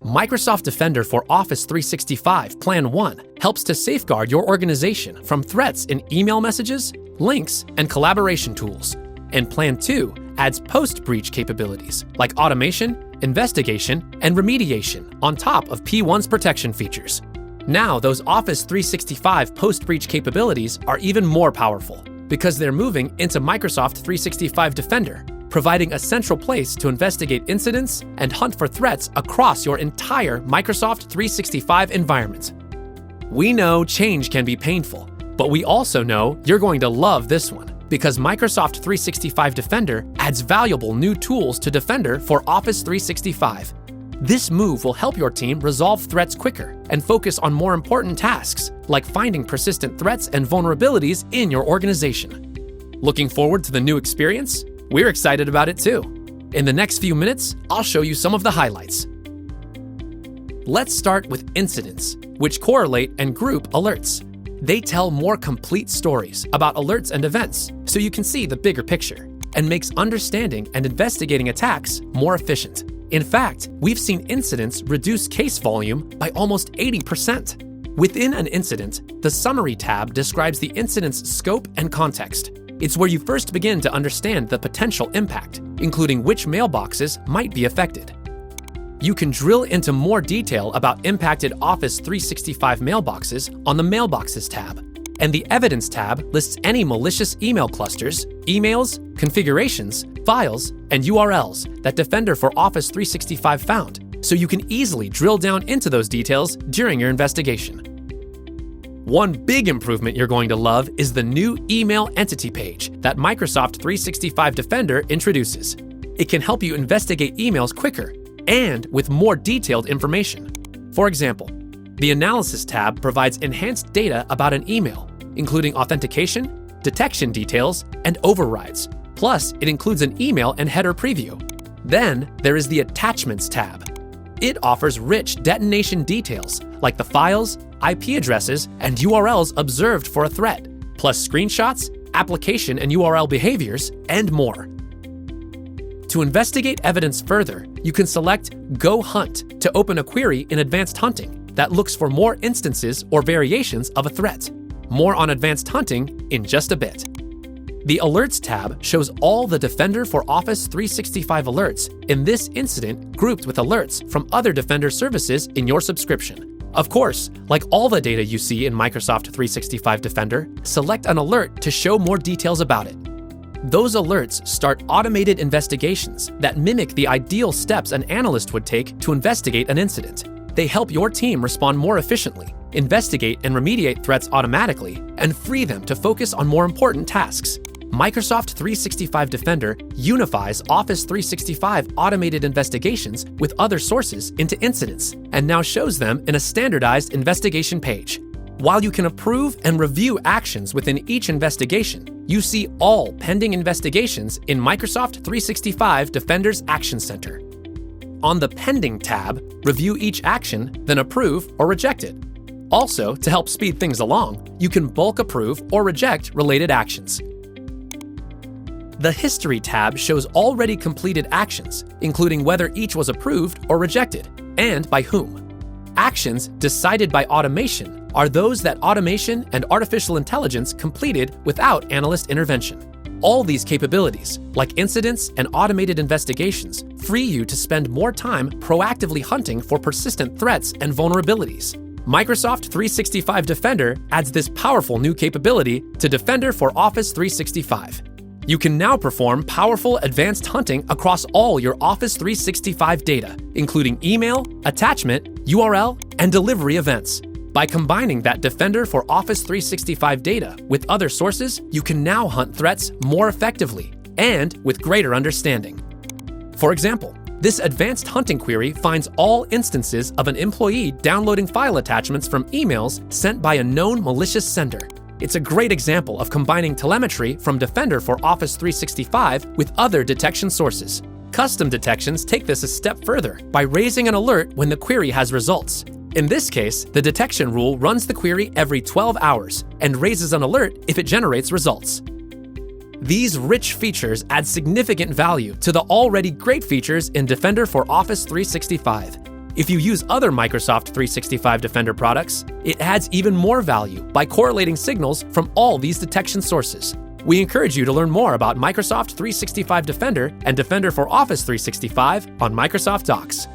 Microsoft Defender for Office 365 Plan 1 helps to safeguard your organization from threats in email messages, links, and collaboration tools. And Plan 2 adds post-breach capabilities like automation, investigation, and remediation on top of P1's protection features. Now, those Office 365 post-breach capabilities are even more powerful because they're moving into Microsoft 365 Defender, providing a central place to investigate incidents and hunt for threats across your entire Microsoft 365 environment. We know change can be painful, but we also know you're going to love this one because Microsoft 365 Defender adds valuable new tools to Defender for Office 365. This move will help your team resolve threats quicker and focus on more important tasks like finding persistent threats and vulnerabilities in your organization. Looking forward to the new experience? We're excited about it too. In the next few minutes, I'll show you some of the highlights. Let's start with incidents, which correlate and group alerts. They tell more complete stories about alerts and events, so you can see the bigger picture, and makes understanding and investigating attacks more efficient. In fact, we've seen incidents reduce case volume by almost 80%. Within an incident, the Summary tab describes the incident's scope and context. It's where you first begin to understand the potential impact, including which mailboxes might be affected. You can drill into more detail about impacted Office 365 mailboxes on the Mailboxes tab, and the Evidence tab lists any malicious email clusters, emails, configurations, files, and URLs that Defender for Office 365 found, so you can easily drill down into those details during your investigation. One big improvement you're going to love is the new Email Entity page that Microsoft 365 Defender introduces. It can help you investigate emails quicker and with more detailed information. For example, the Analysis tab provides enhanced data about an email, including authentication, detection details, and overrides. Plus, it includes an email and header preview. Then, there is the Attachments tab. It offers rich detonation details like the files, IP addresses, and URLs observed for a threat, plus screenshots, application and URL behaviors, and more. To investigate evidence further, you can select Go Hunt to open a query in Advanced Hunting that looks for more instances or variations of a threat. More on Advanced Hunting in just a bit. The Alerts tab shows all the Defender for Office 365 alerts in this incident grouped with alerts from other Defender services in your subscription. Of course, like all the data you see in Microsoft 365 Defender, select an alert to show more details about it. Those alerts start automated investigations that mimic the ideal steps an analyst would take to investigate an incident. They help your team respond more efficiently, investigate and remediate threats automatically, and free them to focus on more important tasks. Microsoft 365 Defender unifies Office 365 automated investigations with other sources into incidents, and now shows them in a standardized investigation page. While you can approve and review actions within each investigation, you see all pending investigations in Microsoft 365 Defender's Action Center. On the Pending tab, review each action, then approve or reject it. Also, to help speed things along, you can bulk approve or reject related actions. The History tab shows already completed actions, including whether each was approved or rejected, and by whom. Actions decided by automation are those that automation and artificial intelligence completed without analyst intervention. All these capabilities, like incidents and automated investigations, free you to spend more time proactively hunting for persistent threats and vulnerabilities. Microsoft 365 Defender adds this powerful new capability to Defender for Office 365. You can now perform powerful advanced hunting across all your Office 365 data, including email, attachment, URL, and delivery events. By combining that Defender for Office 365 data with other sources, you can now hunt threats more effectively and with greater understanding. For example, this advanced hunting query finds all instances of an employee downloading file attachments from emails sent by a known malicious sender. It's a great example of combining telemetry from Defender for Office 365 with other detection sources. Custom detections take this a step further by raising an alert when the query has results. In this case, the detection rule runs the query every 12 hours and raises an alert if it generates results. These rich features add significant value to the already great features in Defender for Office 365. If you use other Microsoft 365 Defender products, it adds even more value by correlating signals from all these detection sources. We encourage you to learn more about Microsoft 365 Defender and Defender for Office 365 on Microsoft Docs.